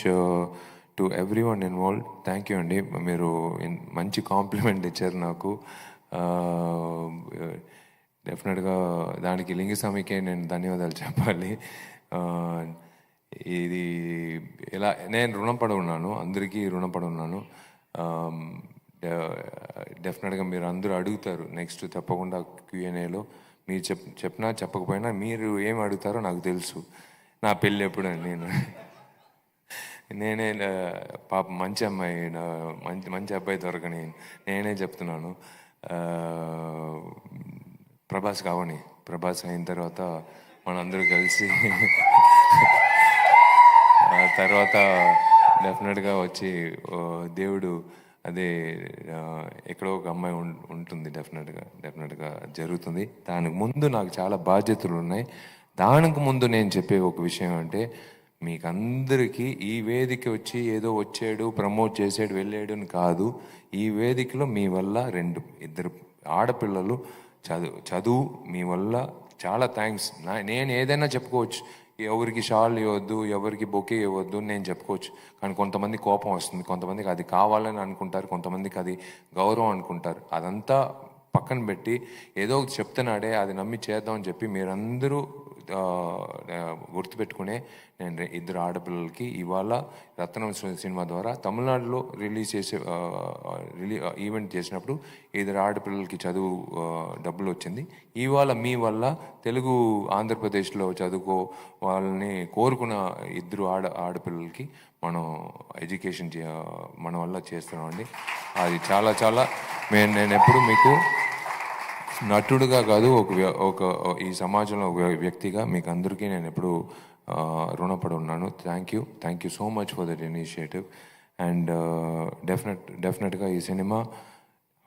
Much to every one involve. Thank you అండి, మీరు మంచి కాంప్లిమెంట్ ఇచ్చారు నాకు. డెఫినెట్గా దానికి లింగస్వామికే నేను ధన్యవాదాలు చెప్పాలి. ఇది ఇలా నేను రుణపడి ఉన్నాను, అందరికీ రుణపడి ఉన్నాను. డెఫినెట్గా మీరు అందరూ అడుగుతారు నెక్స్ట్ తప్పకుండా Q&Aలో. మీరు చెప్పినా చెప్పకపోయినా మీరు ఏం అడుగుతారో నాకు తెలుసు. నా పెళ్ళి ఎప్పుడని నేనే పాప మంచి అమ్మాయి, మంచి అబ్బాయి దొరకని నేనే చెప్తున్నాను. ప్రభాస్ కావని, ప్రభాస్ అయిన తర్వాత మనందరూ కలిసి తర్వాత డెఫినెట్గా వచ్చి దేవుడు అదే ఎక్కడో ఒక అమ్మాయి ఉంటుంది, డెఫినెట్గా జరుగుతుంది. దానికి ముందు నాకు చాలా బాధ్యతలు ఉన్నాయి. దానికి ముందు నేను చెప్పే ఒక విషయం అంటే, మీకు అందరికీ ఈ వేదిక వచ్చి ఏదో వచ్చాడు ప్రమోట్ చేసాడు వెళ్ళాడు అని కాదు. ఈ వేదికలో మీ వల్ల ఇద్దరు ఆడపిల్లలు చదువు మీ వల్ల చాలా థ్యాంక్స్. నేను ఏదైనా చెప్పుకోవచ్చు, ఎవరికి షాల్ ఇవ్వద్దు, ఎవరికి బొకే ఇవ్వద్దు నేను చెప్పుకోవచ్చు. కానీ కొంతమంది కోపం వస్తుంది, కొంతమందికి అది కావాలని అనుకుంటారు, కొంతమందికి అది గౌరవం అనుకుంటారు. అదంతా పక్కన పెట్టి ఏదో ఒకటి చెప్తున్నాడే అది నమ్మి చేద్దామని చెప్పి మీరందరూ గుర్తుపెట్టుకునే నేను ఇద్దరు ఆడపిల్లలకి ఇవాళ రత్నం సినిమా ద్వారా తమిళనాడులో రిలీజ్ చేసే ఈవెంట్ చేసినప్పుడు ఇద్దరు ఆడపిల్లలకి చదువు డబ్బులు వచ్చింది. ఇవాళ మీ వల్ల తెలుగు ఆంధ్రప్రదేశ్లో చదువుకో వాళ్ళని కోరుకున్న ఇద్దరు ఆడపిల్లలకి మనం ఎడ్యుకేషన్ మన వల్ల చేస్తున్నామండి. అది చాలా చాలా నేను ఎప్పుడు మీకు నటుడుగా కాదు, ఒక ఈ సమాజంలో ఒక వ్యక్తిగా మీకు అందరికీ నేను ఎప్పుడు రుణపడి ఉన్నాను. Thank you so much for that initiative. And డెఫినెట్గా ఈ సినిమా